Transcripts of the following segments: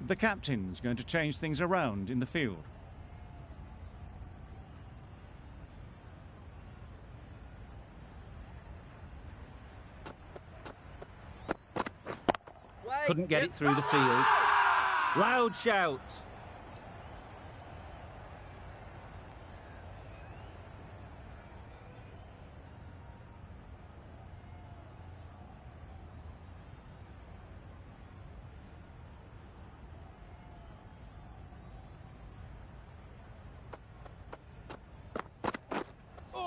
the captain's going to change things around in the field. Couldn't get it through the field. Loud shout.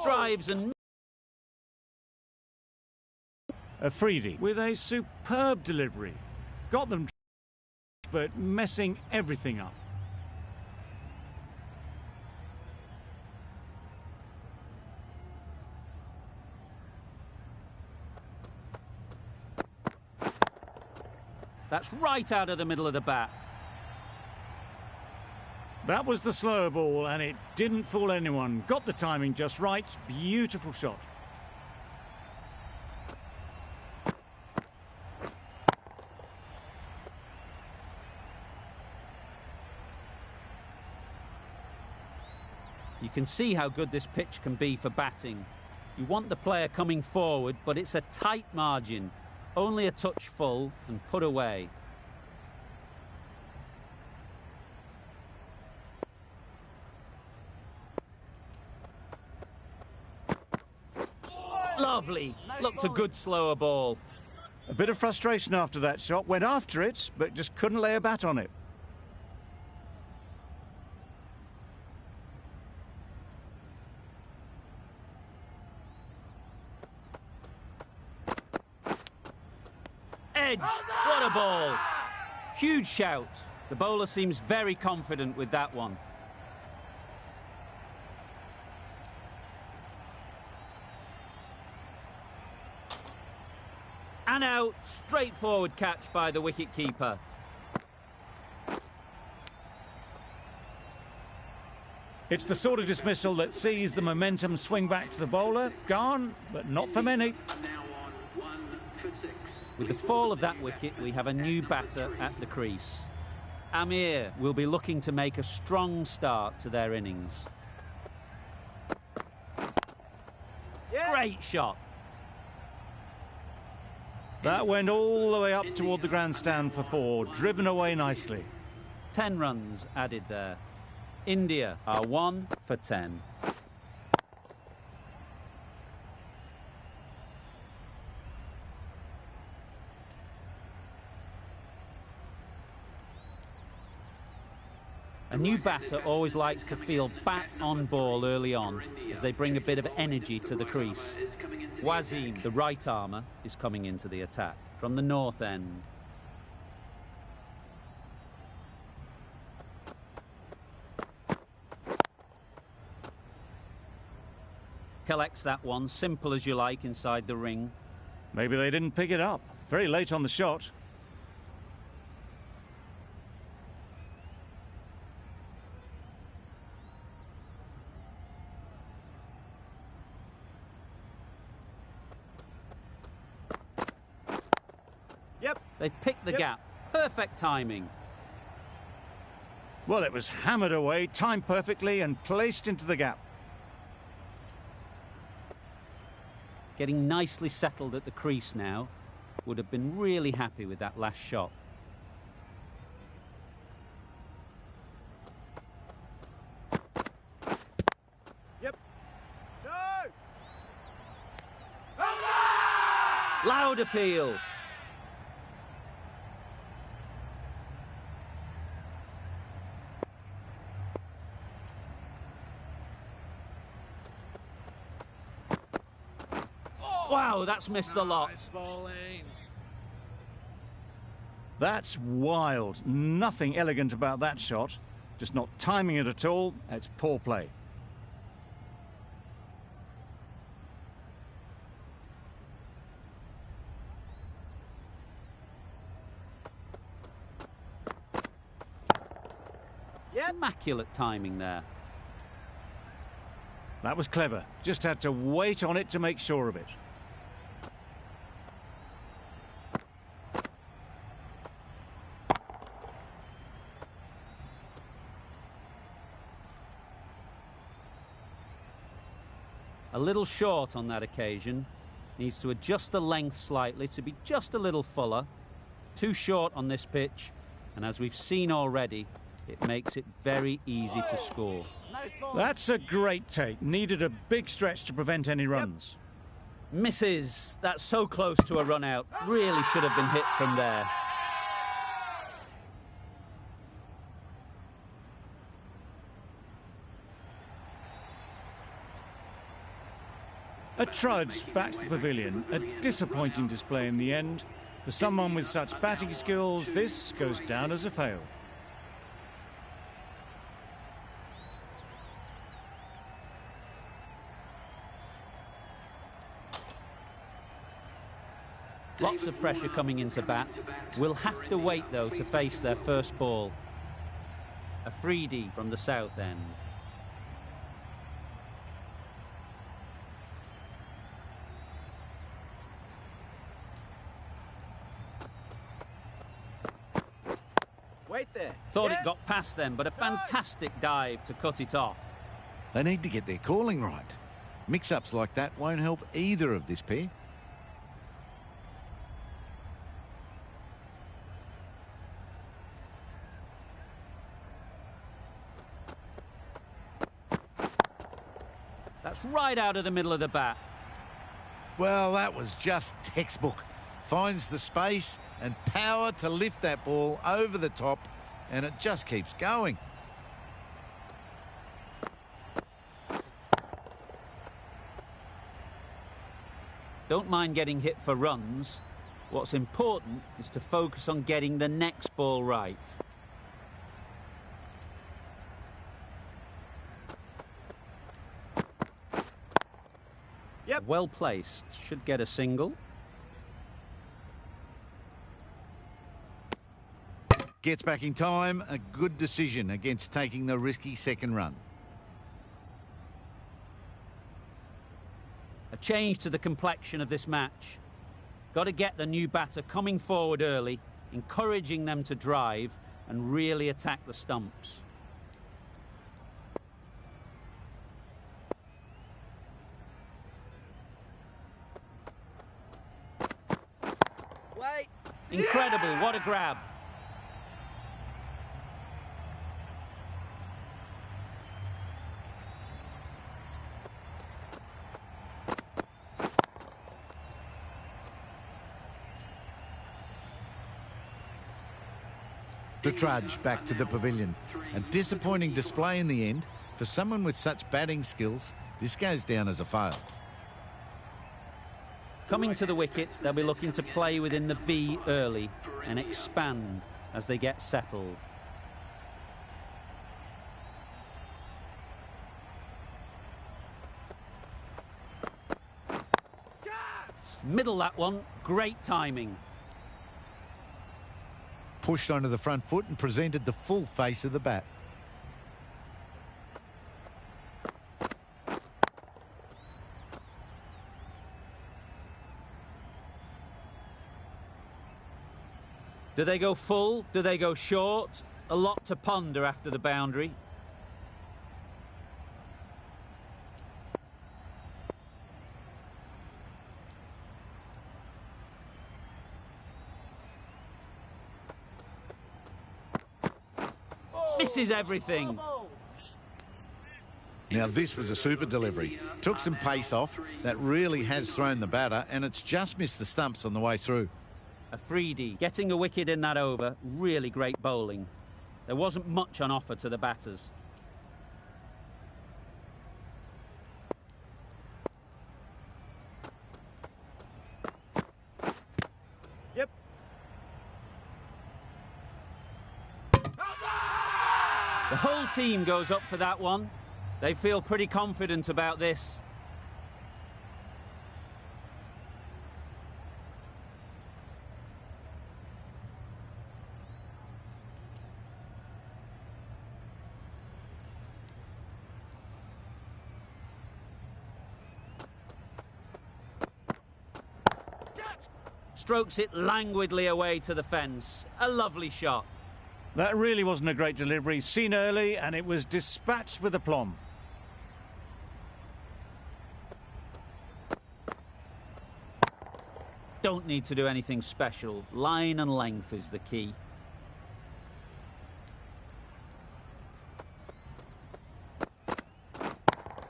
Drives and Afridi with a superb delivery. Got them, but messing everything up. That's right out of the middle of the bat. That was the slower ball, and it didn't fool anyone. Got the timing just right. Beautiful shot. You can see how good this pitch can be for batting. You want the player coming forward, but it's a tight margin. Only a touch full and put away. Lovely. Looked a good slower ball. A bit of frustration after that shot. Went after it, but just couldn't lay a bat on it. Edge. What a ball. Huge shout. The bowler seems very confident with that one. And out. Straightforward catch by the wicket-keeper. It's the sort of dismissal that sees the momentum swing back to the bowler. Gone, but not for many. With the fall of that wicket, we have a new batter at the crease. Amir will be looking to make a strong start to their innings. Great shot. That went all the way up toward the grandstand for 4, driven away nicely. 10 runs added there. India are 1 for 10. A new batter always likes to feel bat on ball early on as they bring a bit of energy to the crease. Wasim, the right armer, is coming into the attack from the north end. Collects that one, simple as you like, inside the ring. Maybe they didn't pick it up. Very late on the shot. They've picked the gap. Perfect timing. Well, it was hammered away, timed perfectly and placed into the gap. Getting nicely settled at the crease now. Would have been really happy with that last shot. Loud appeal. Wow, that's missed the lot. That's wild. Nothing elegant about that shot. Just not timing it at all. It's poor play. Immaculate timing there. That was clever. Just had to wait on it to make sure of it. A little short on that occasion. Needs to adjust the length slightly to be just a little fuller. Too short on this pitch, and as we've seen already, it makes it very easy to score. That's a great take. Needed a big stretch to prevent any runs. Misses. That's so close to a run out. Really should have been hit from there. A trudge back to the pavilion. A disappointing display in the end. For someone with such batting skills, this goes down as a fail. Lots of pressure coming into bat. Will have to wait, though, to face their first ball. A freebie from the south end. Wait there. Thought it got past them, but a fantastic dive to cut it off. They need to get their calling right. Mix-ups like that won't help either of this pair. That's right out of the middle of the bat. Well, that was just textbook. Finds the space and power to lift that ball over the top, and it just keeps going. Don't mind getting hit for runs. What's important is to focus on getting the next ball right. Yep. Well placed. Should get a single. Gets back in time. A good decision against taking the risky second run. A change to the complexion of this match. Got to get the new batter coming forward early, encouraging them to drive and really attack the stumps. Wait. Incredible, what a grab. The trudge back to the pavilion. A disappointing display in the end. For someone with such batting skills, this goes down as a fail. Coming to the wicket, they'll be looking to play within the V early and expand as they get settled. Middle that one, great timing. Pushed onto the front foot and presented the full face of the bat. Do they go full? Do they go short? A lot to ponder after the boundary. Misses everything. Now this was a super delivery. Took some pace off. That really has thrown the batter, and it's just missed the stumps on the way through. A freebie. Getting a wicket in that over, really great bowling. There wasn't much on offer to the batters. Yep. The whole team goes up for that one. They feel pretty confident about this. Strokes it languidly away to the fence. A lovely shot. That really wasn't a great delivery. Seen early, and it was dispatched with aplomb. Don't need to do anything special. Line and length is the key.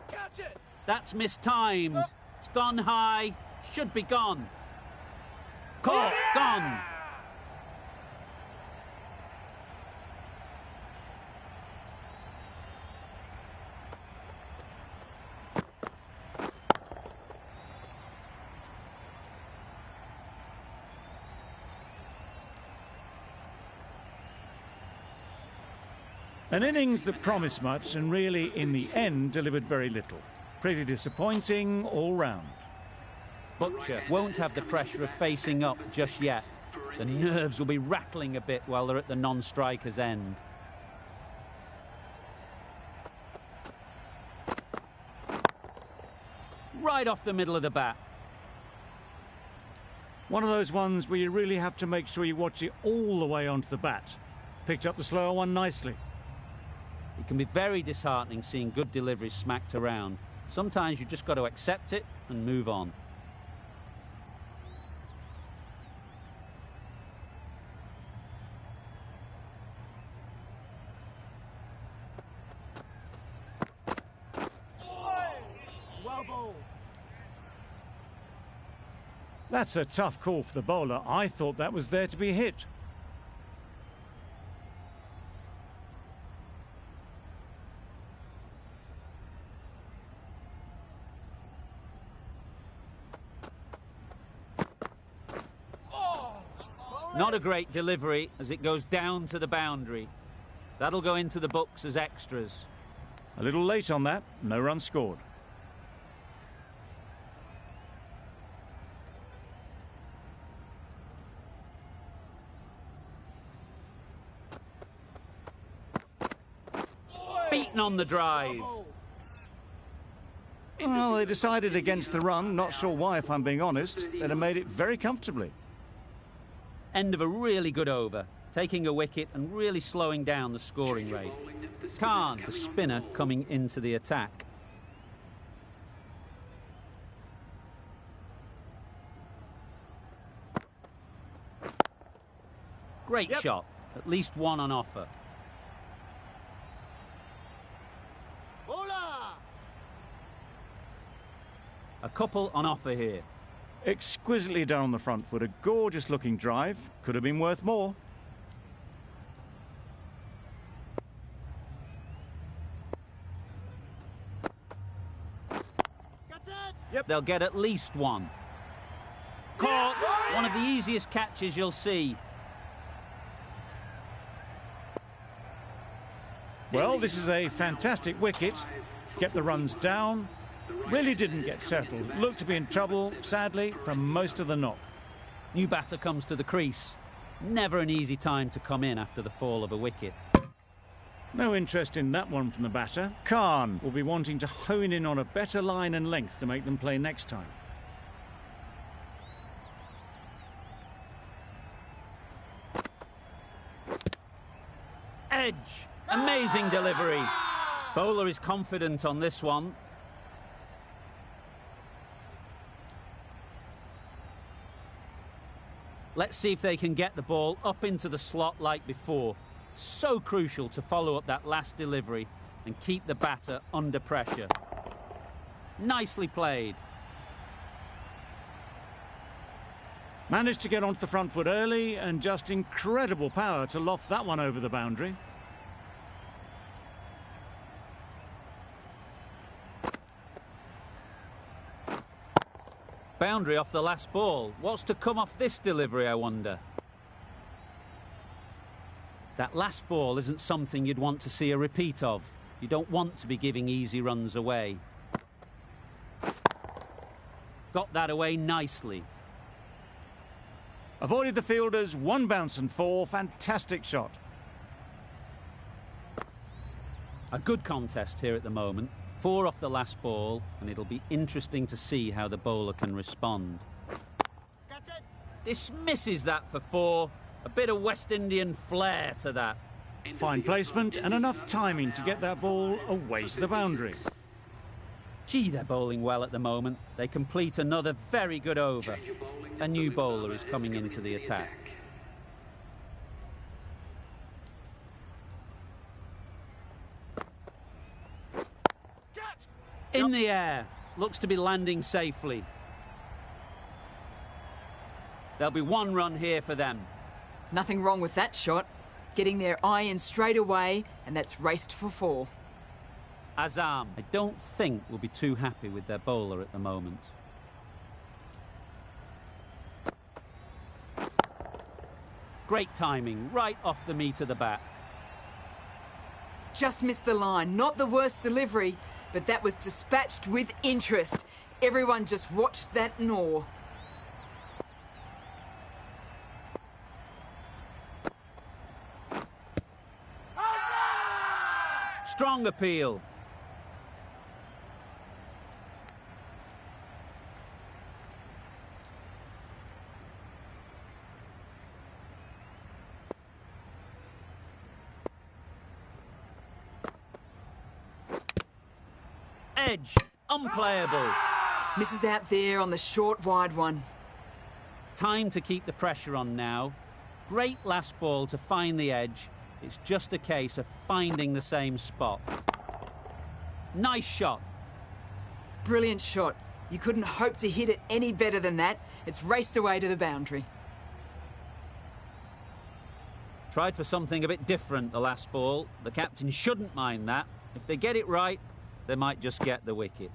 Catch it! That's mistimed. It's gone high. Should be gone. Caught. Gone. An innings that promised much and really, in the end, delivered very little. Pretty disappointing all round. Butcher won't have the pressure of facing up just yet. The nerves will be rattling a bit while they're at the non-striker's end. Right off the middle of the bat. One of those ones where you really have to make sure you watch it all the way onto the bat. Picked up the slower one nicely. It can be very disheartening seeing good deliveries smacked around. Sometimes you just got to accept it and move on. Well bowled. That's a tough call for the bowler. I thought that was there to be hit. Not a great delivery as it goes down to the boundary. That'll go into the books as extras. A little late on that, no run scored. Beaten on the drive. Well, they decided against the run. Not sure why, if I'm being honest. They'd have made it very comfortably. End of a really good over, taking a wicket and really slowing down the scoring rate. Khan, the spinner, coming into the attack. Great shot, at least one on offer. A couple on offer here. Exquisitely done on the front foot. A gorgeous looking drive. Could have been worth more. They'll get at least one. Caught. One of the easiest catches you'll see. Well, this is a fantastic wicket. Kept the runs down. Really didn't get settled. Looked to be in trouble, sadly, from most of the knock. New batter comes to the crease. Never an easy time to come in after the fall of a wicket. No interest in that one from the batter. Khan will be wanting to hone in on a better line and length to make them play next time. Edge. Amazing delivery. Bowler is confident on this one. Let's see if they can get the ball up into the slot like before. So crucial to follow up that last delivery and keep the batter under pressure. Nicely played. Managed to get onto the front foot early and just incredible power to loft that one over the boundary. Boundary off the last ball. What's to come off this delivery, I wonder? That last ball isn't something you'd want to see a repeat of. You don't want to be giving easy runs away. Got that away nicely. Avoided the fielders, one bounce and four. Fantastic shot. A good contest here at the moment. 4 off the last ball, and it'll be interesting to see how the bowler can respond. Dismisses that for 4. A bit of West Indian flair to that. Fine placement and enough timing to get that ball away to the boundary. Gee, they're bowling well at the moment. They complete another very good over. a new bowler is coming into the attack. In the air, looks to be landing safely. There'll be one run here for them. Nothing wrong with that shot. Getting their eye in straight away, and that's raced for 4. Azam, I don't think will be too happy with their bowler at the moment. Great timing, right off the meat of the bat. Just missed the line. Not the worst delivery, but that was dispatched with interest. Everyone just watched that gnaw. Strong appeal. Edge, unplayable. Misses out there on the short, wide one. Time to keep the pressure on now. Great last ball to find the edge. It's just a case of finding the same spot. Nice shot. Brilliant shot. You couldn't hope to hit it any better than that. It's raced away to the boundary. Tried for something a bit different the last ball. The captain shouldn't mind that. If they get it right, they might just get the wicket.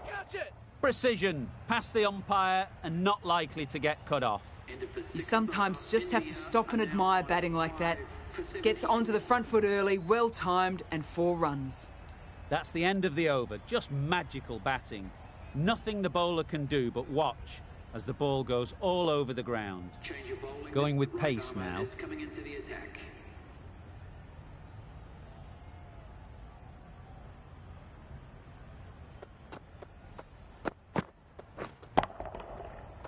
Catch it! Precision, past the umpire and not likely to get cut off. You sometimes just have to stop and admire batting like that. Gets onto the front foot early, well timed, and 4 runs. That's the end of the over. Just magical batting. Nothing the bowler can do but watch as the ball goes all over the ground. Going with pace now.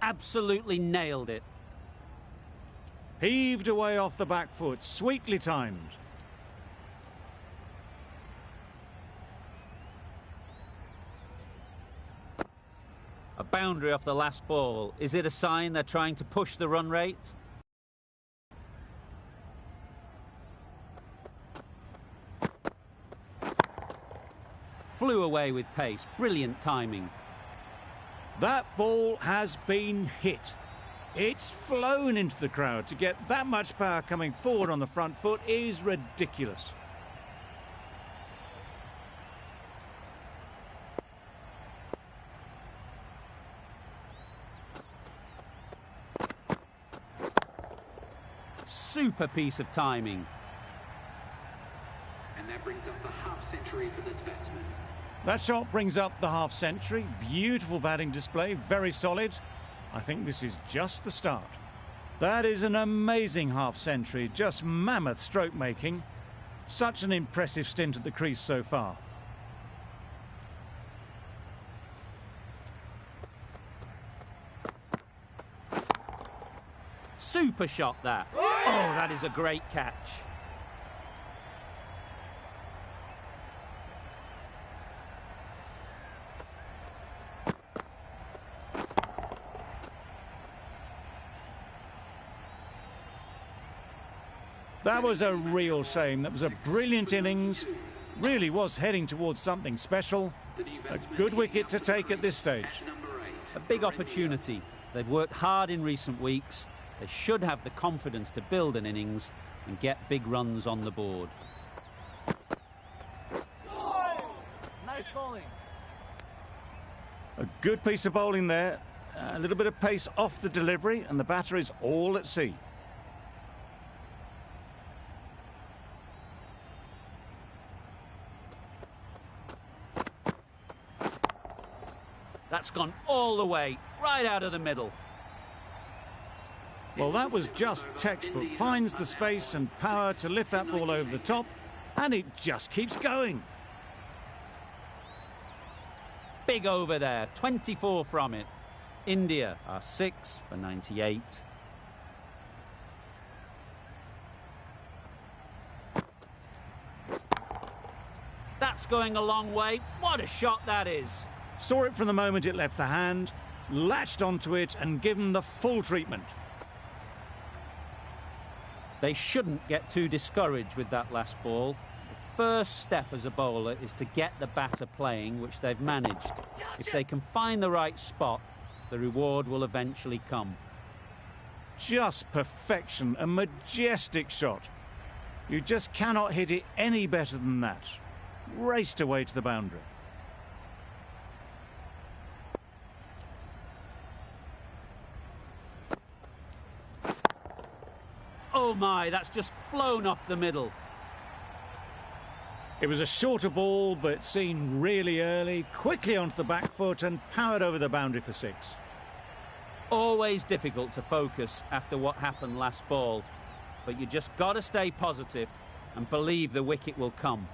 Absolutely nailed it. Heaved away off the back foot, sweetly timed. A boundary off the last ball. Is it a sign they're trying to push the run rate? Flew away with pace. Brilliant timing. That ball has been hit. It's flown into the crowd. To get that much power coming forward on the front foot is ridiculous. Super piece of timing. And that brings up the half-century for this batsman. That shot brings up the half-century. Beautiful batting display, very solid. I think this is just the start. That is an amazing half-century, just mammoth stroke making. Such an impressive stint at the crease so far. Super shot that. Oh, that is a great catch. That was a real shame. That was a brilliant innings. Really was heading towards something special. A good wicket to take at this stage. A big opportunity. They've worked hard in recent weeks. They should have the confidence to build an innings and get big runs on the board. Nice bowling. A good piece of bowling there. A little bit of pace off the delivery, and the batter is all at sea. That's gone all the way, right out of the middle. Well, that was just textbook. Finds the space and power to lift that ball over the top, and it just keeps going. Big over there, 24 from it. India are 6 for 98. That's going a long way. What a shot that is. Saw it from the moment it left the hand. latched onto it and given the full treatment. They shouldn't get too discouraged with that last ball. The first step as a bowler is to get the batter playing, which they've managed. If they can find the right spot, the reward will eventually come. Just perfection, a majestic shot. You just cannot hit it any better than that. Raced away to the boundary. Oh my, that's just flown off the middle. It was a shorter ball, but seen really early, quickly onto the back foot and powered over the boundary for 6. Always difficult to focus after what happened last ball, but you just got to stay positive and believe the wicket will come.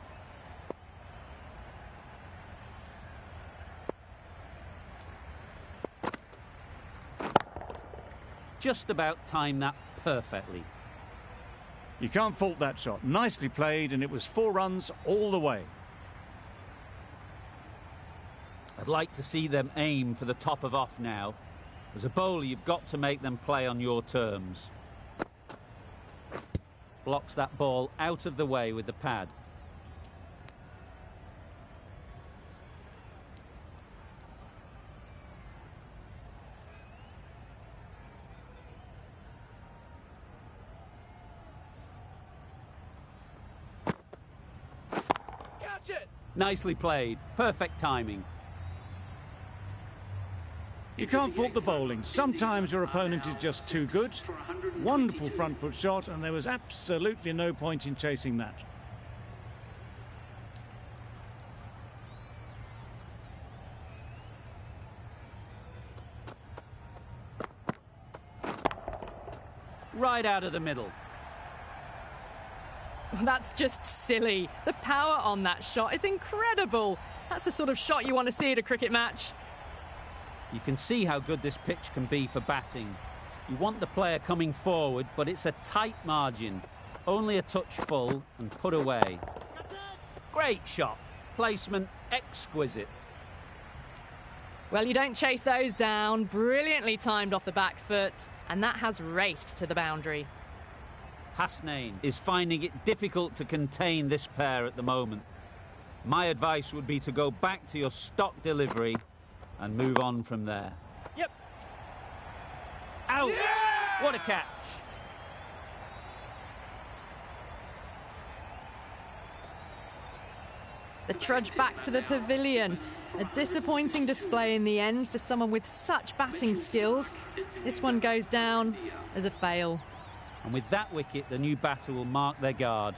Just about timed that perfectly. You can't fault that shot. Nicely played, and it was 4 runs all the way. I'd like to see them aim for the top of off now. As a bowler, you've got to make them play on your terms. Blocks that ball out of the way with the pad. Catch it! Nicely played. Perfect timing. You can't fault the bowling. Sometimes your opponent is just too good. Wonderful front foot shot, and there was absolutely no point in chasing that. Right out of the middle. That's just silly. The power on that shot is incredible. That's the sort of shot you want to see at a cricket match. You can see how good this pitch can be for batting. You want the player coming forward, but it's a tight margin. Only a touch full and put away. Great shot. Placement exquisite. Well, you don't chase those down. Brilliantly timed off the back foot, and that has raced to the boundary. Hasnain is finding it difficult to contain this pair at the moment. My advice would be to go back to your stock delivery and move on from there. Yep. Out! Yeah! What a catch! The trudge back to the pavilion. A disappointing display in the end for someone with such batting skills. This one goes down as a fail. And with that wicket, the new batter will mark their guard.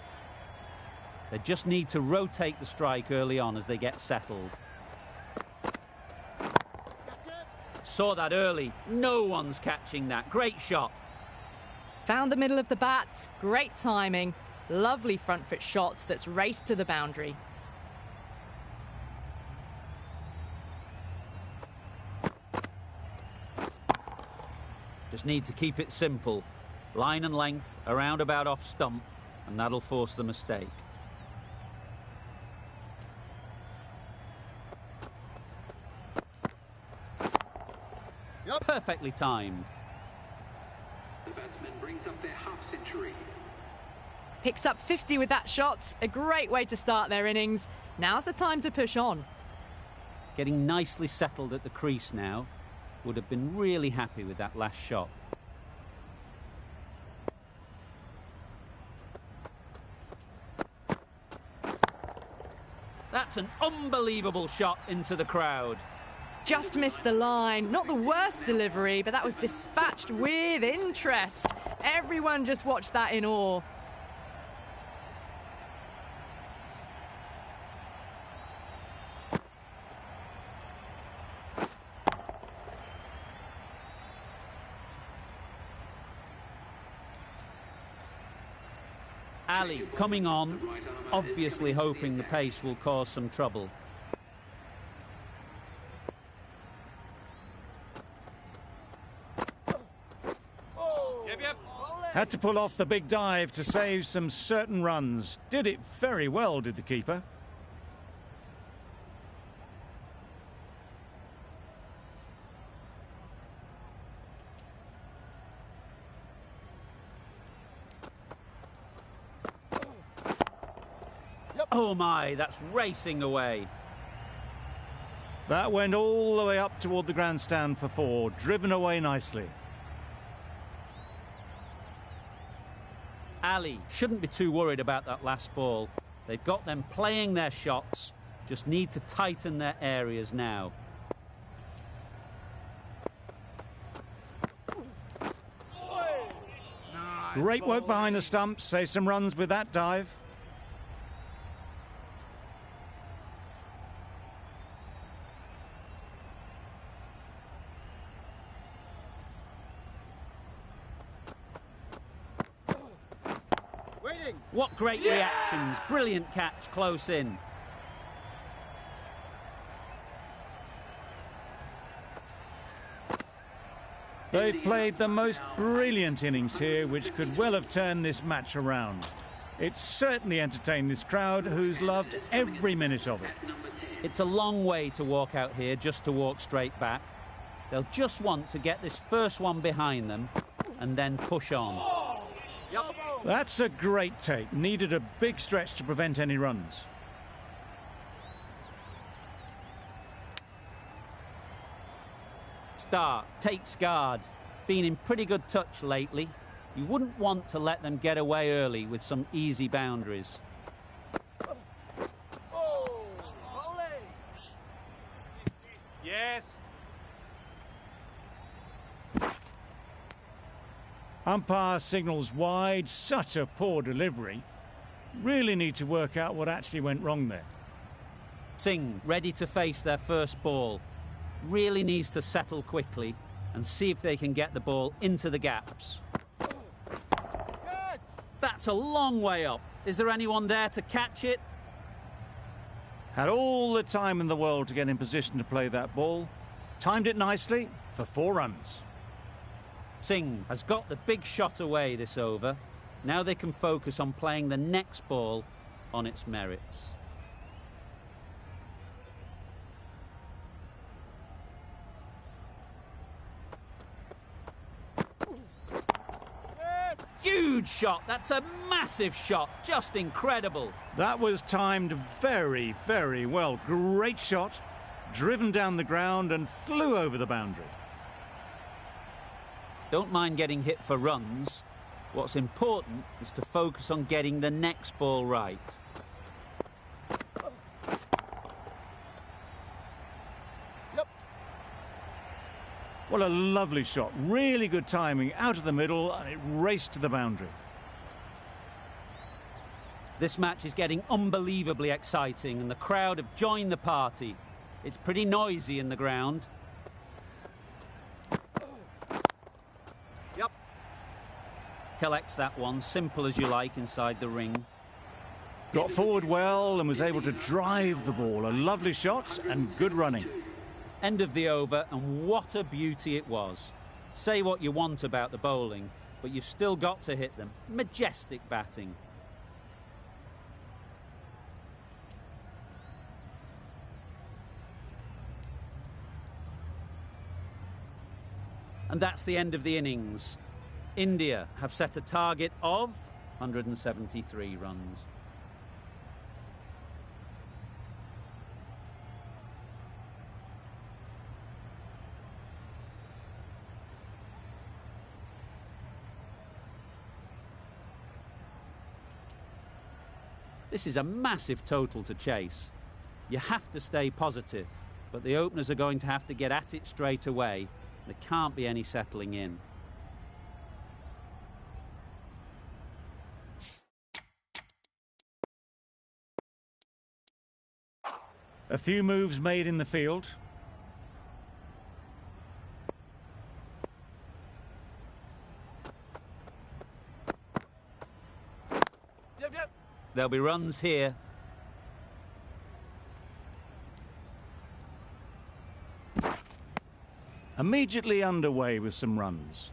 They just need to rotate the strike early on as they get settled. Saw that early. No one's catching that. Great shot. Found the middle of the bat. Great timing. Lovely front foot shots that's raced to the boundary. Just need to keep it simple. Line and length, around about off stump, and that'll force the mistake. Yep. Perfectly timed. The batsman brings up their half-century. Picks up 50 with that shot. A great way to start their innings. Now's the time to push on. Getting nicely settled at the crease now. Would have been really happy with that last shot. That's an unbelievable shot into the crowd. Just missed the line. Not the worst delivery, but that was dispatched with interest. Everyone just watched that in awe. Ali coming on, obviously hoping the pace will cause some trouble. Had to pull off the big dive to save some certain runs. Did it very well, did the keeper. Oh my, that's racing away. That went all the way up toward the grandstand for 4, driven away nicely. Ali shouldn't be too worried about that last ball. They've got them playing their shots, just need to tighten their areas now. Great work behind the stumps, save some runs with that dive. What great reactions, brilliant catch close in. They've played the most brilliant innings here, which could well have turned this match around. It certainly entertained this crowd, who's loved every minute of it. It's a long way to walk out here just to walk straight back. They'll just want to get this first one behind them and then push on. That's a great take. Needed a big stretch to prevent any runs. Stark takes guard. Been in pretty good touch lately. You wouldn't want to let them get away early with some easy boundaries. Yes. Umpire signals wide. Such a poor delivery. Really need to work out what actually went wrong there. Singh ready to face their first ball. Really needs to settle quickly and see if they can get the ball into the gaps. Good. That's a long way up. Is there anyone there to catch it? Had all the time in the world to get in position to play that ball. Timed it nicely for 4 runs. Singh has got the big shot away this over. Now they can focus on playing the next ball on its merits. Huge shot. That's a massive shot. Just incredible. That was timed very, very well. Great shot. Driven down the ground and flew over the boundary. Don't mind getting hit for runs. What's important is to focus on getting the next ball right. What a lovely shot. Really good timing. Out of the middle, and it raced to the boundary. This match is getting unbelievably exciting and the crowd have joined the party. It's pretty noisy in the ground. Yep. Collects that one, simple as you like, inside the ring. Got forward well and was able to drive the ball. A lovely shot and good running. End of the over, and what a beauty it was. Say what you want about the bowling, but you've still got to hit them. Majestic batting. And that's the end of the innings. India have set a target of 173 runs. This is a massive total to chase. You have to stay positive, but the openers are going to have to get at it straight away. There can't be any settling in. A few moves made in the field. Yep. There'll be runs here. Immediately underway with some runs.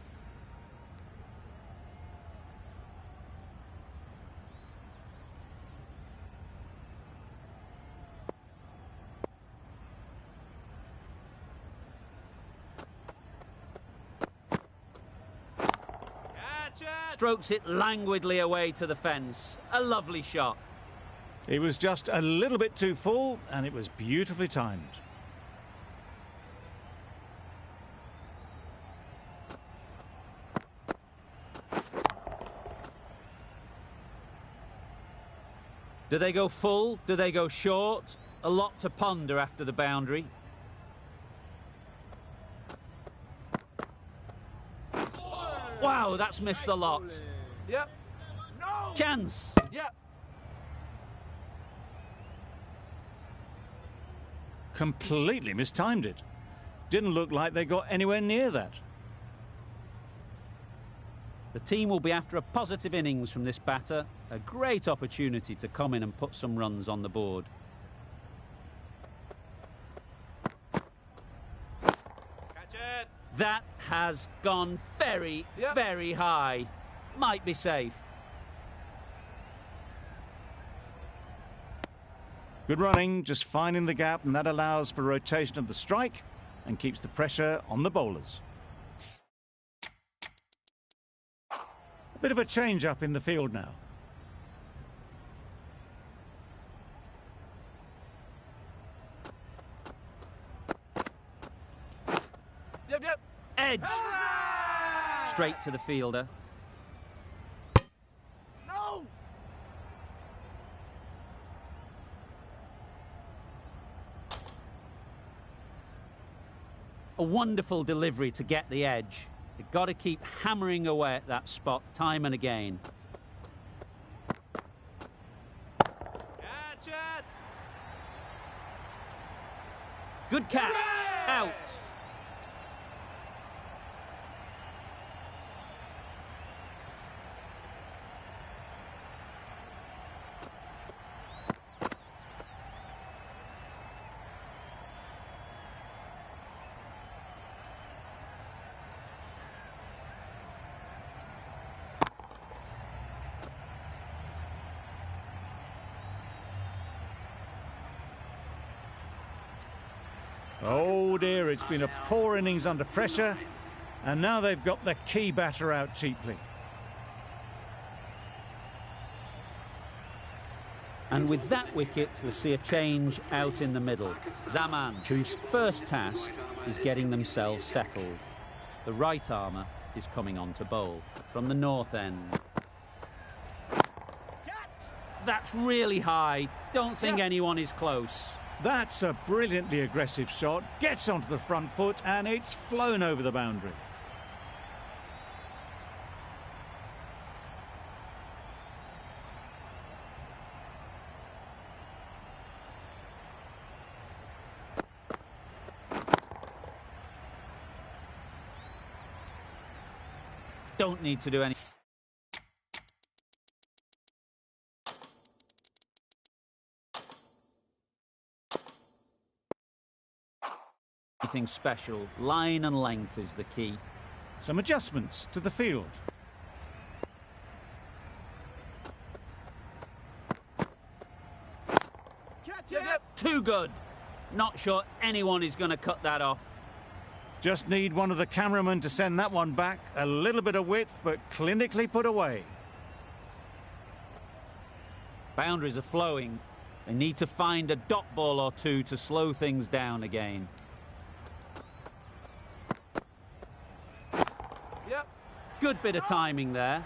Strokes it languidly away to the fence. A lovely shot. He was just a little bit too full, and it was beautifully timed. Do they go full? Do they go short? A lot to ponder after the boundary. Wow, that's missed the lot. Yep. No. Chance. Yep. Completely mistimed it. Didn't look like they got anywhere near that. The team will be after a positive innings from this batter. A great opportunity to come in and put some runs on the board. Catch it. That has gone very, very high. Might be safe. Good running, just finding the gap, and that allows for rotation of the strike and keeps the pressure on the bowlers. A bit of a change-up in the field now. Yep, yep. Edge. Straight to the fielder. No. A wonderful delivery to get the edge. They've got to keep hammering away at that spot time and again. Catch it. Good catch. Out. Oh dear, it's been a poor innings under pressure, and now they've got the key batter out cheaply. And with that wicket, we'll see a change out in the middle. Zaman, whose first task is getting themselves settled. The right armour is coming on to bowl from the north end. That's really high. Don't think anyone is close. That's a brilliantly aggressive shot, gets onto the front foot, and it's flown over the boundary. Don't need to do anything special. Line and length is the key. Some adjustments to the field. Too good. Not sure anyone is going to cut that off. Just need one of the cameramen to send that one back. A little bit of width, but clinically put away. Boundaries are flowing. They need to find a dot ball or two to slow things down again. Yep. Good bit of timing there.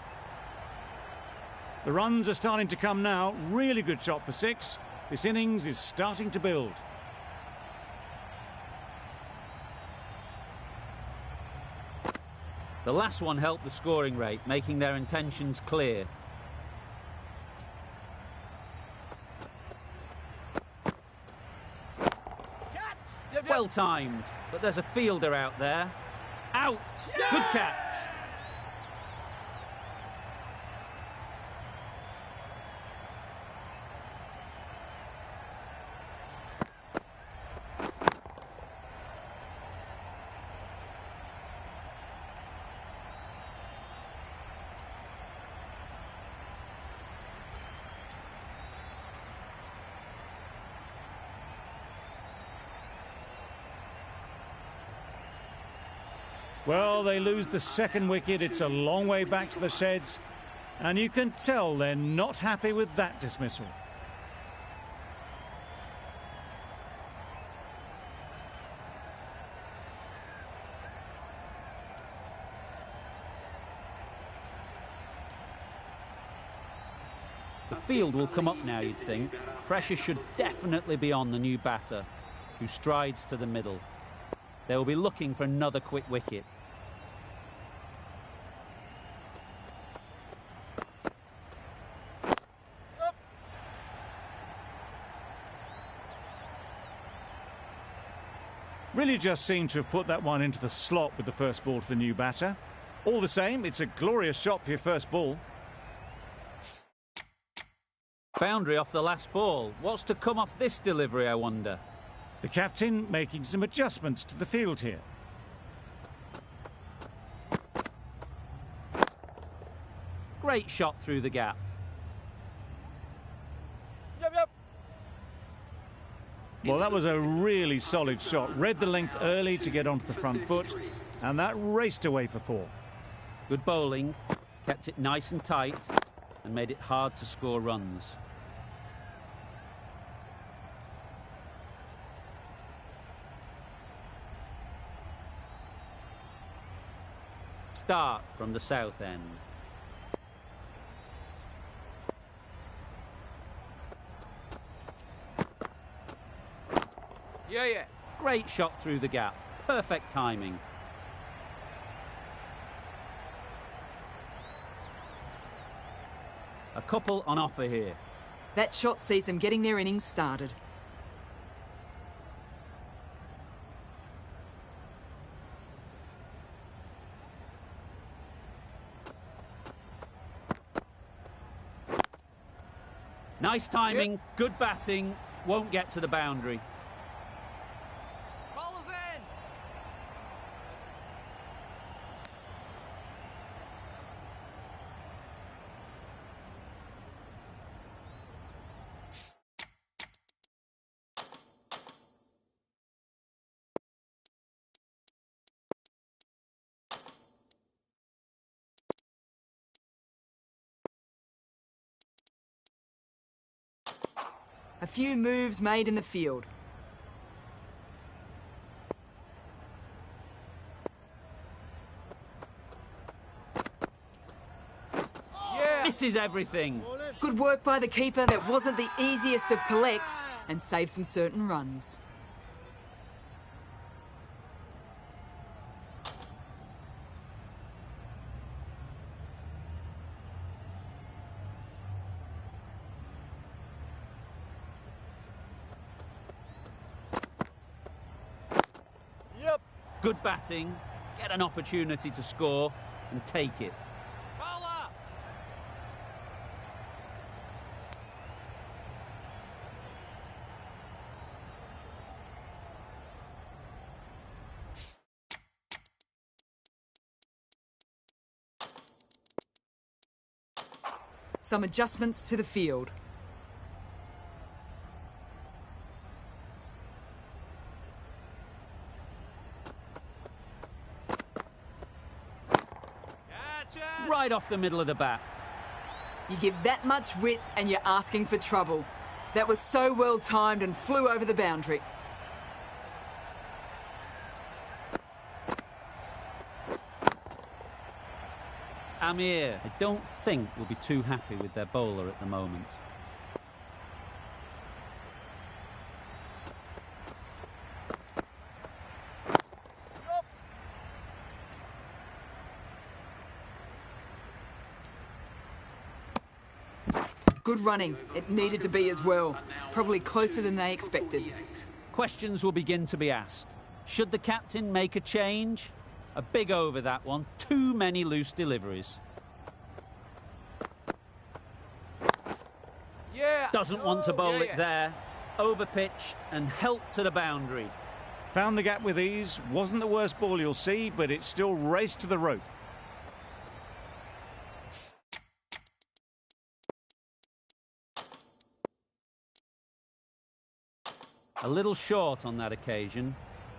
The runs are starting to come now. Really good shot for 6. This innings is starting to build. The last one helped the scoring rate, making their intentions clear. Well timed, but there's a fielder out there. Out! Good catch! Well, they lose the second wicket. It's a long way back to the sheds, and you can tell they're not happy with that dismissal. The field will come up now, you'd think. Pressure should definitely be on the new batter, who strides to the middle. They will be looking for another quick wicket. Really just seemed to have put that one into the slot with the first ball to the new batter. All the same, it's a glorious shot for your first ball. Boundary off the last ball. What's to come off this delivery, I wonder? The captain making some adjustments to the field here. Great shot through the gap. Yep. Well, that was a really solid shot. Read the length early to get onto the front foot, and that raced away for 4. Good bowling, kept it nice and tight, and made it hard to score runs. Start from the south end. Yeah. Great shot through the gap. Perfect timing. A couple on offer here. That shot sees them getting their innings started. Nice timing, good batting, won't get to the boundary. Ball's in. A few moves made in the field. Yeah. Misses everything. Good work by the keeper. That wasn't the easiest of collects and saved some certain runs. Good batting, get an opportunity to score and take it. Bowler. Some adjustments to the field. Right off the middle of the bat. You give that much width and you're asking for trouble. That was so well timed and flew over the boundary. Amir, I don't think will be too happy with their bowler at the moment. Good running. It needed to be as well. Probably closer than they expected. Questions will begin to be asked. Should the captain make a change? A big over that one. Too many loose deliveries. Yeah. Doesn't want to bowl Yeah. it there. Overpitched and helped to the boundary. Found the gap with ease. Wasn't the worst ball you'll see, but it still raced to the rope. A little short on that occasion.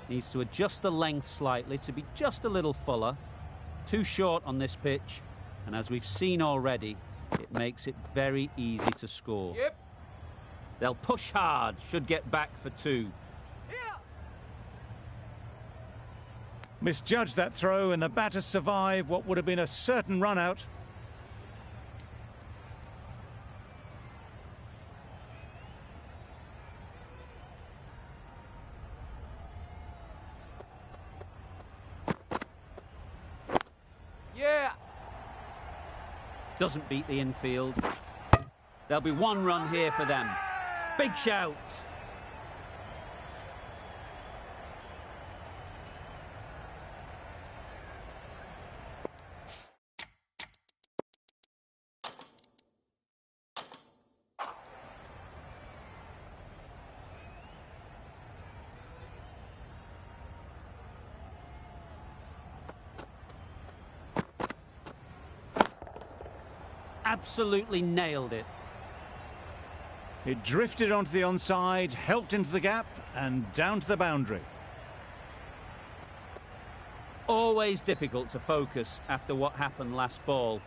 Needs to adjust the length slightly to be just a little fuller. Too short on this pitch, and as we've seen already, it makes it very easy to score. Yep. They'll push hard, should get back for 2. Yeah. Misjudged that throw, and the batter survived what would have been a certain run out. Yeah. Doesn't beat the infield. There'll be one run here for them. Big shout. Absolutely nailed it. It drifted onto the onside, helped into the gap and down to the boundary. Always difficult to focus after what happened last ball,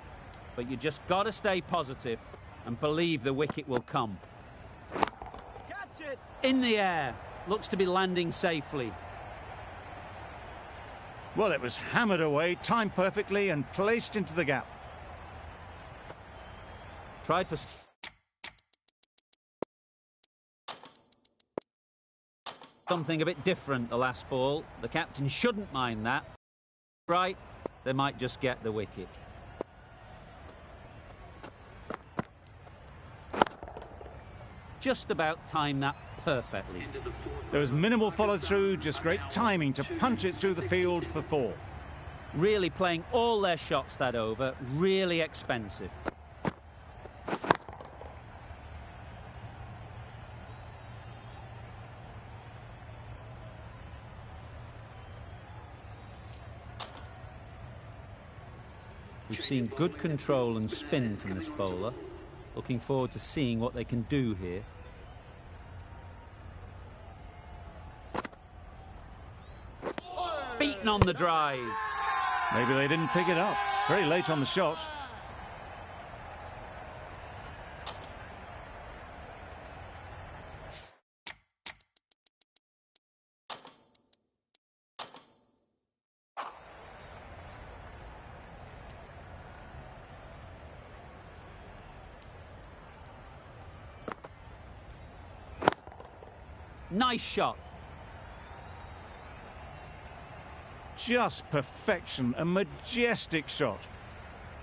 but you just got to stay positive and believe the wicket will come. Catch it. In the air, looks to be landing safely. Well, it was hammered away, timed perfectly and placed into the gap. Tried for... something a bit different the last ball. The captain shouldn't mind that. Right, they might just get the wicket. Just about timed that perfectly. There was minimal follow-through, just great timing to punch it through the field for 4. Really playing all their shots that over, really expensive. We've seen good control and spin from this bowler. Looking forward to seeing what they can do here. Beaten on the drive. Maybe they didn't pick it up. Very late on the shot. Nice shot. Just perfection, a majestic shot.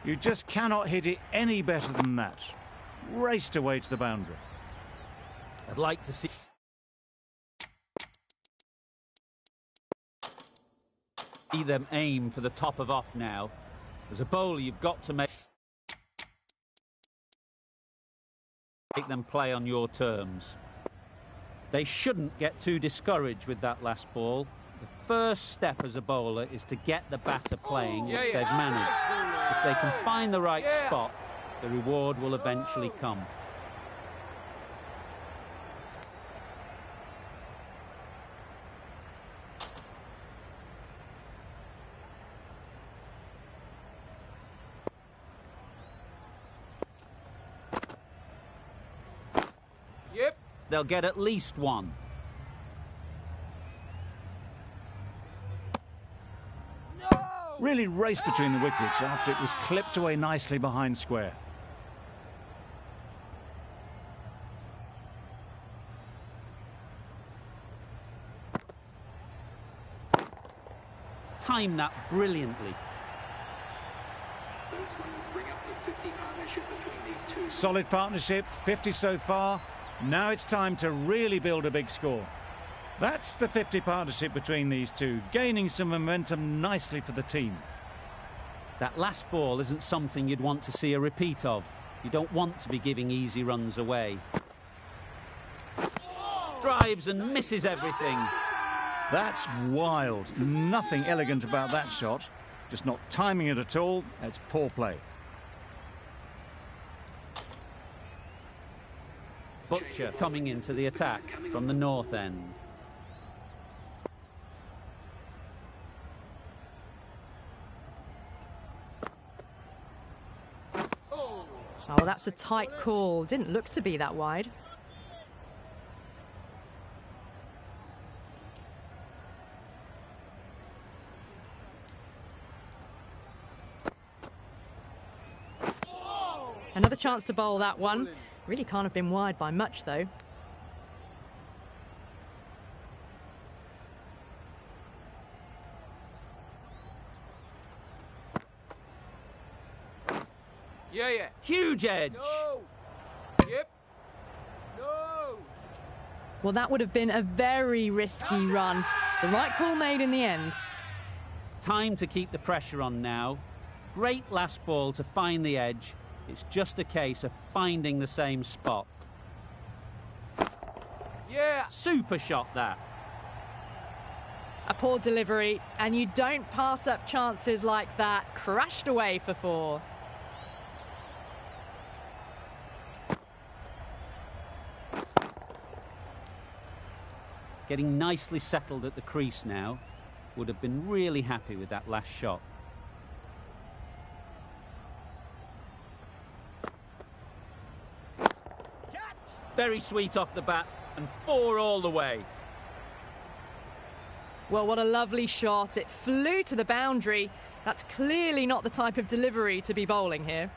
You just cannot hit it any better than that. Raced away to the boundary. I'd like to see them aim for the top of off now. As a bowler, you've got to make them play on your terms. They shouldn't get too discouraged with that last ball. The first step as a bowler is to get the batter playing, which they've managed. If they can find the right spot, the reward will eventually come. Yep. They'll get at least one. Really raced between the wickets after it was clipped away nicely behind square. Timed that brilliantly. Those ones bring up the 50 partnership between these two. Solid partnership, 50 so far. Now it's time to really build a big score. That's the 50 partnership between these two, gaining some momentum nicely for the team. That last ball isn't something you'd want to see a repeat of. You don't want to be giving easy runs away. Drives and misses everything. That's wild. Nothing elegant about that shot. Just not timing it at all. It's poor play. Butcher coming into the attack from the north end. Oh, that's a tight call. Didn't look to be that wide. Another chance to bowl that one. Really can't have been wide by much, though. Yeah, yeah. Huge edge. No. Yep. No. Well, that would have been a very risky run. The right call made in the end. Time to keep the pressure on now. Great last ball to find the edge. It's just a case of finding the same spot. Yeah. Super shot that. A poor delivery, and you don't pass up chances like that. Crashed away for 4. Getting nicely settled at the crease now. Would have been really happy with that last shot. Very sweet off the bat, and 4 all the way. Well, what a lovely shot. It flew to the boundary. That's clearly not the type of delivery to be bowling here.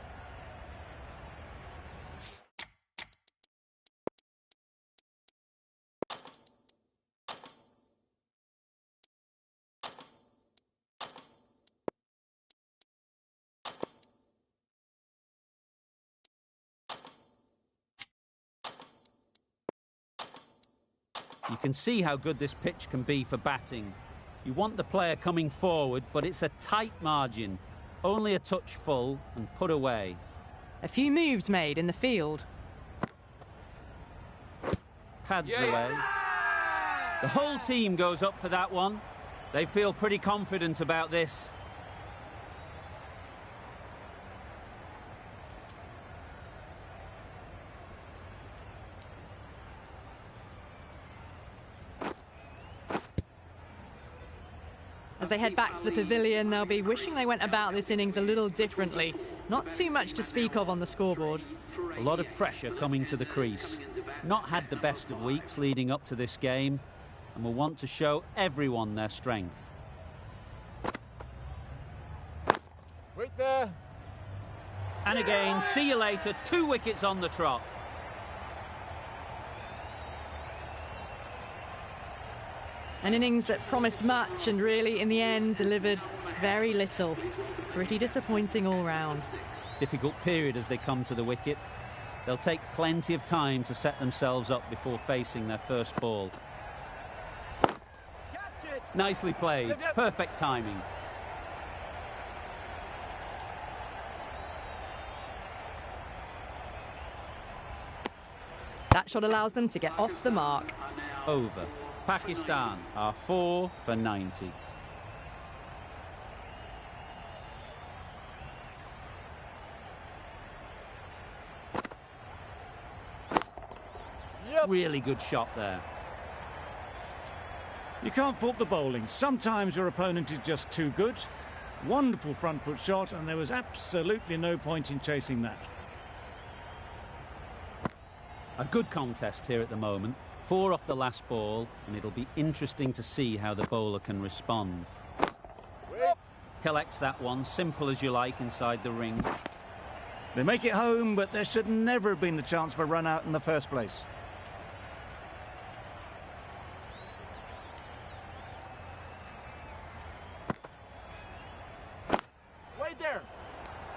You can see how good this pitch can be for batting. You want the player coming forward, but it's a tight margin. Only a touch full and put away. A few moves made in the field. Pads away. The whole team goes up for that one. They feel pretty confident about this. As they head back to the pavilion, they'll be wishing they went about this innings a little differently. Not too much to speak of on the scoreboard. A lot of pressure coming to the crease. Not had the best of weeks leading up to this game, and will want to show everyone their strength. Wait there. And again, see you later, 2 wickets on the trot. An innings that promised much and really, in the end, delivered very little. Pretty disappointing all round. Difficult period as they come to the wicket. They'll take plenty of time to set themselves up before facing their first ball. Nicely played. Perfect timing. That shot allows them to get off the mark. Over. Pakistan are 4 for 90. Really good shot there. You can't fault the bowling. Sometimes your opponent is just too good. Wonderful front foot shot, and there was absolutely no point in chasing that. A good contest here at the moment. 4 off the last ball, and it'll be interesting to see how the bowler can respond. Collects that one, simple as you like, inside the ring. They make it home, but there should never have been the chance for a run out in the first place. Wait there.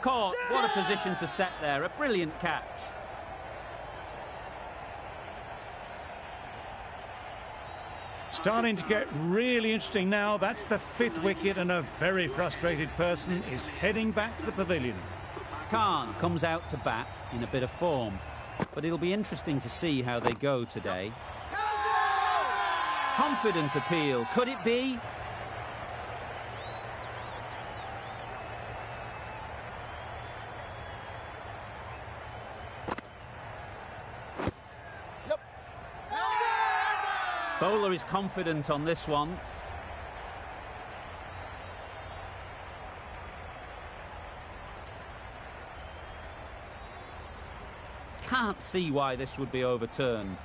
Caught. What a position to set there. A brilliant catch. Starting to get really interesting now. That's the 5th wicket, and a very frustrated person is heading back to the pavilion. Khan comes out to bat in a bit of form, but it'll be interesting to see how they go today. Confident appeal. Could it be? Bowler is confident on this one. Can't see why this would be overturned.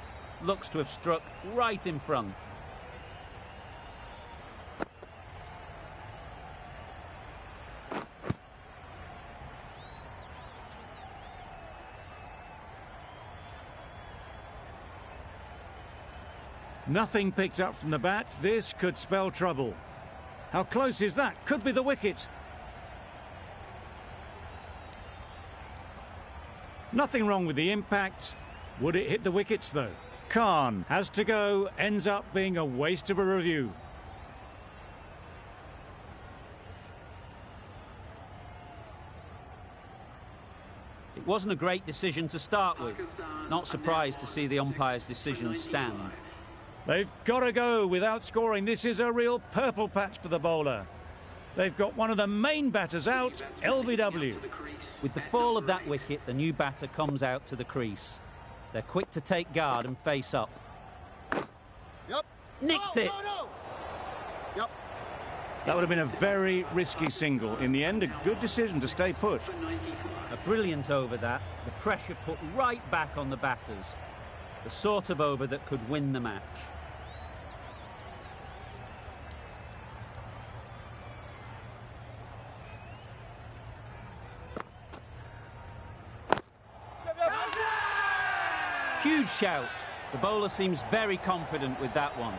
Looks to have struck right in front. Nothing picked up from the bat. This could spell trouble. How close is that? Could be the wicket. Nothing wrong with the impact. Would it hit the wickets, though? Khan has to go, ends up being a waste of a review. It wasn't a great decision to start with. Not surprised to see the umpire's decision stand. They've got to go without scoring. This is a real purple patch for the bowler. They've got one of the main batters out, LBW. With the fall of that wicket, the new batter comes out to the crease. They're quick to take guard and face up. Yep. Nicked it. No. Yep. That would have been a very risky single. In the end, a good decision to stay put. A brilliant over that. The pressure put right back on the batters. The sort of over that could win the match. Huge shout. The bowler seems very confident with that one.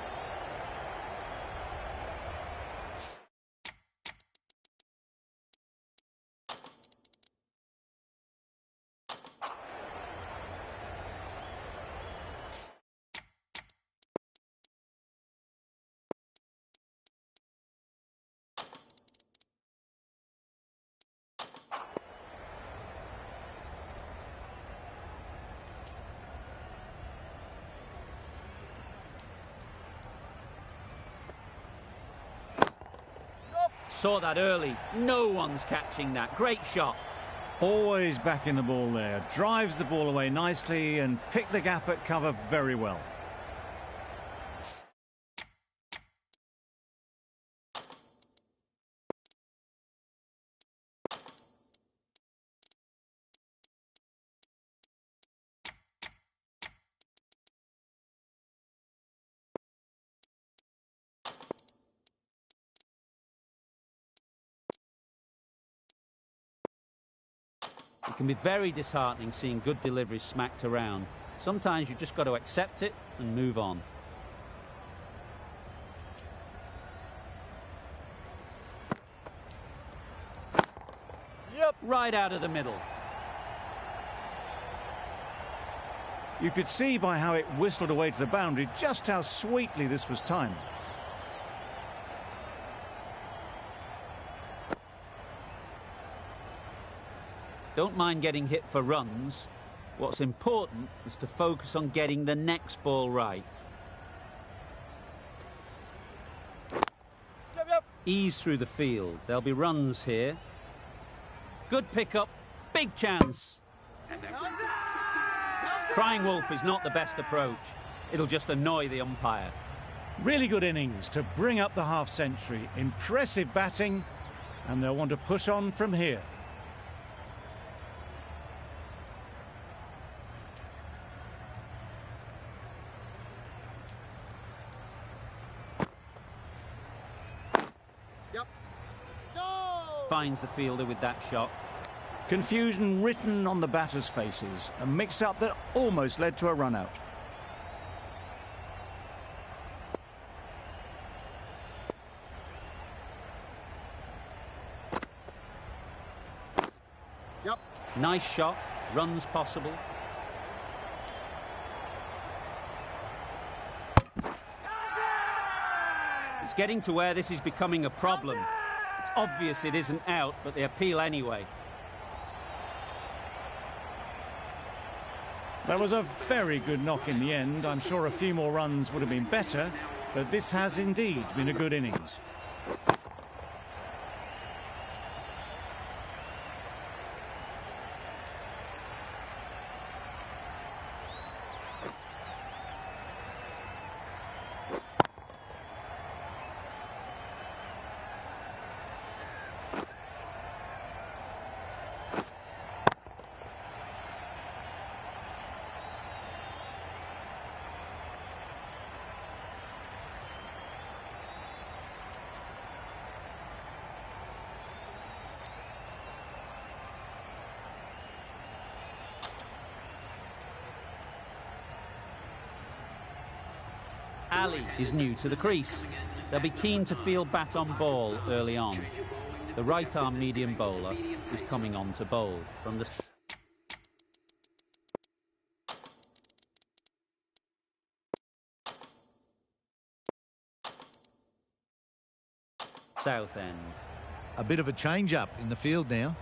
Saw that early. No one's catching that. Great shot. Always back in the ball there. Drives the ball away nicely and picked the gap at cover very well. It can be very disheartening seeing good deliveries smacked around. Sometimes you just got to accept it and move on. Yep. Right out of the middle. You could see by how it whistled away to the boundary just how sweetly this was timed. Don't mind getting hit for runs. What's important is to focus on getting the next ball right. Yep. Ease through the field. There'll be runs here. Good pickup. Big chance. Crying wolf is not the best approach. It'll just annoy the umpire. Really good innings to bring up the half-century. Impressive batting, and they'll want to push on from here. Finds the fielder with that shot. Confusion written on the batters' faces. A mix-up that almost led to a run-out. Yep. Nice shot. Runs possible. It's getting to where this is becoming a problem. It's obvious it isn't out, but they appeal anyway. That was a very good knock in the end. I'm sure a few more runs would have been better, but this has indeed been a good innings. Ali is new to the crease. They'll be keen to field bat on ball early on. The right-arm medium bowler is coming on to bowl from the... south end. A bit of a change-up in the field now.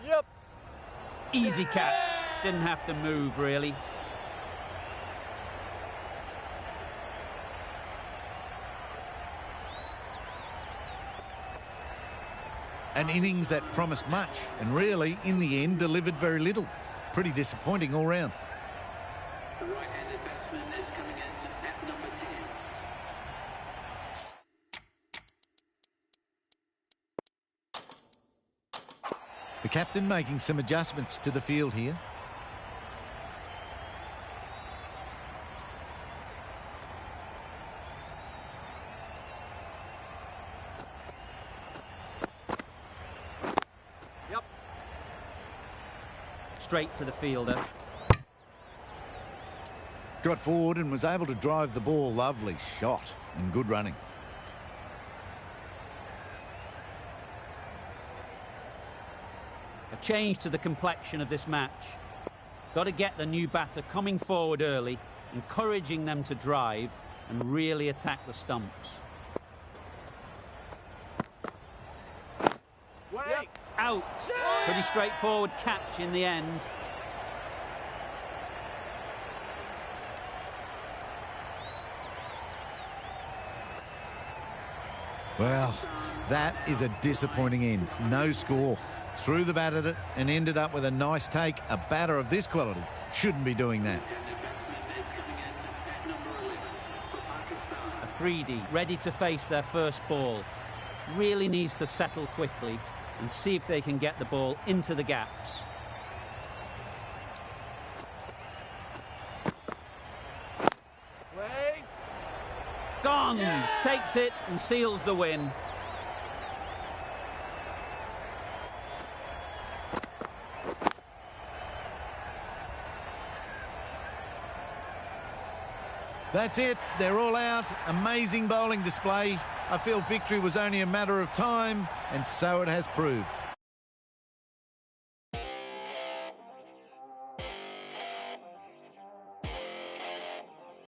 Yep. Easy catch. Didn't have to move, really. An innings that promised much and really, in the end, delivered very little. Pretty disappointing all round. The right-handed batsman is coming in at number 10. The captain making some adjustments to the field here. Yep. Straight to the fielder. Got forward and was able to drive the ball. Lovely shot and good running. A change to the complexion of this match. Got to get the new batter coming forward early, encouraging them to drive and really attack the stumps. Wait. Out. Pretty straightforward catch in the end. Well, that is a disappointing end. No score. Threw the bat at it and ended up with a nice take. A batter of this quality shouldn't be doing that. A 3D ready to face their first ball. Really needs to settle quickly and see if they can get the ball into the gaps. Wait. Gone! Takes it and seals the win. That's it. They're all out. Amazing bowling display. I feel victory was only a matter of time, and so it has proved.